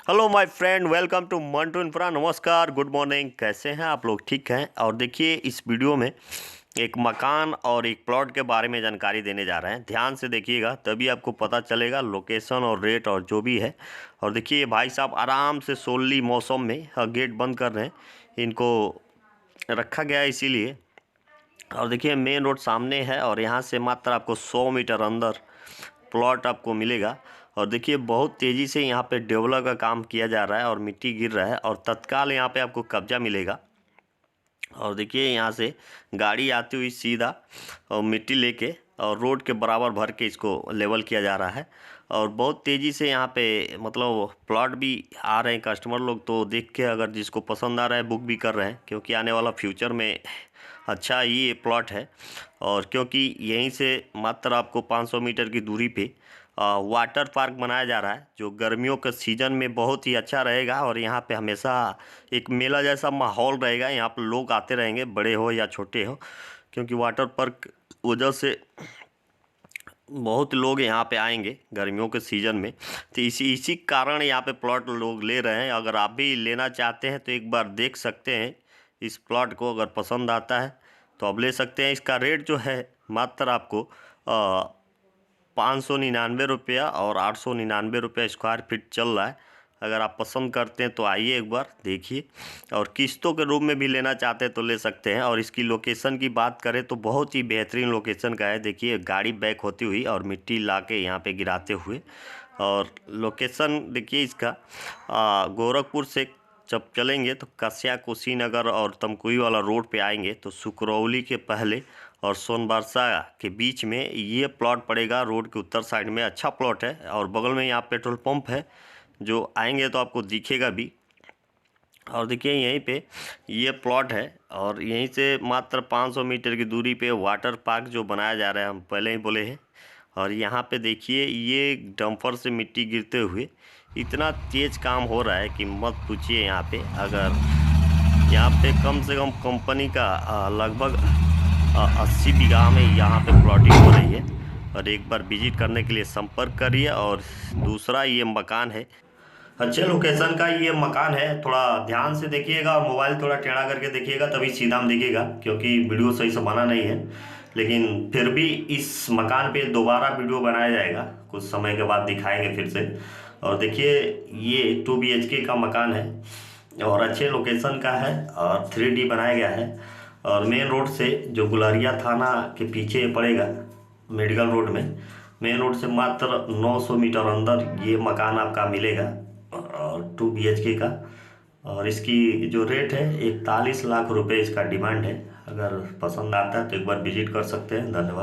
Hello my friend, welcome to Mantu infra. नमस्कार, good morning. कैसे हैं आप लोग? ठीक हैं। और देखिए, इस वीडियो में एक मकान और एक प्लॉट के बारे में जानकारी देने जा रहे हैं। ध्यान से देखिएगा, तभी आपको पता चलेगा लोकेशन और रेट और जो भी है। और देखिए, भाई साहब आराम से सोली मौसम में गेट बंद कर रहे हैं। इनको रखा गया है इसीलिए। और देखिए, मेन रोड सामने है और यहाँ से मात्र आपको 100 मीटर अंदर प्लॉट आपको मिलेगा। और देखिए, बहुत तेज़ी से यहाँ पे डेवलप का काम किया जा रहा है और मिट्टी गिर रहा है और तत्काल यहाँ पे आपको कब्जा मिलेगा। और देखिए, यहाँ से गाड़ी आती हुई सीधा और मिट्टी लेके और रोड के बराबर भर के इसको लेवल किया जा रहा है। और बहुत तेज़ी से यहाँ पे मतलब प्लॉट भी आ रहे हैं कस्टमर लोग, तो देख के अगर जिसको पसंद आ रहा है बुक भी कर रहे हैं, क्योंकि आने वाला फ्यूचर में अच्छा ये प्लॉट है। और क्योंकि यहीं से मात्र आपको 500 मीटर की दूरी पे वाटर पार्क बनाया जा रहा है, जो गर्मियों के सीज़न में बहुत ही अच्छा रहेगा। और यहाँ पे हमेशा एक मेला जैसा माहौल रहेगा। यहाँ पर लोग आते रहेंगे, बड़े हो या छोटे हो, क्योंकि वाटर पार्क वजह से बहुत लोग यहाँ पे आएंगे गर्मियों के सीज़न में। तो इसी कारण यहाँ पे प्लॉट लोग ले रहे हैं। अगर आप भी लेना चाहते हैं तो एक बार देख सकते हैं इस प्लॉट को। अगर पसंद आता है तो आप ले सकते हैं। इसका रेट जो है मात्र आपको 599 रुपया और 899 रुपया स्क्वायर फीट चल रहा है। अगर आप पसंद करते हैं तो आइए एक बार देखिए। और किस्तों के रूप में भी लेना चाहते हैं तो ले सकते हैं। और इसकी लोकेशन की बात करें तो बहुत ही बेहतरीन लोकेशन का है। देखिए, गाड़ी बैक होती हुई और मिट्टी ला के यहाँ पे गिराते हुए। और लोकेशन देखिए इसका, गोरखपुर से जब चलेंगे तो कस्या, कुशीनगर और तमकुही वाला रोड पे आएंगे तो सुकरौली के पहले और सोनबरसा के बीच में ये प्लॉट पड़ेगा। रोड के उत्तर साइड में अच्छा प्लॉट है और बगल में यहाँ पेट्रोल पंप है, जो आएंगे तो आपको दिखेगा भी। और देखिए, यहीं पे ये प्लॉट है और यहीं से मात्र 500 मीटर की दूरी पे वाटर पार्क जो बनाया जा रहा है, हम पहले ही बोले हैं। और यहाँ पे देखिए, ये डंपर से मिट्टी गिरते हुए इतना तेज़ काम हो रहा है कि मत पूछिए। यहाँ पे अगर यहाँ पे कम से कम कंपनी का लगभग 80 बीघा में यहाँ पे प्लॉटिंग हो रही है। और एक बार विजिट करने के लिए संपर्क करिए। और दूसरा, ये मकान है, अच्छे लोकेशन का ये मकान है। थोड़ा ध्यान से देखिएगा और मोबाइल थोड़ा टेढ़ा करके देखिएगा, तभी सीधा हम दिखेगा, क्योंकि वीडियो सही से बना नहीं है। लेकिन फिर भी इस मकान पे दोबारा वीडियो बनाया जाएगा, कुछ समय के बाद दिखाएंगे फिर से। और देखिए, ये 2 BHK का मकान है और अच्छे लोकेशन का है और 3D बनाया गया है। और मेन रोड से जो गुलरिया थाना के पीछे पड़ेगा, मेडिकल रोड में, मेन रोड से मात्र 900 मीटर अंदर ये मकान आपका मिलेगा और 2 BHK का। और इसकी जो रेट है 41 लाख रुपए इसका डिमांड है। अगर पसंद आता है तो एक बार विजिट कर सकते हैं। धन्यवाद।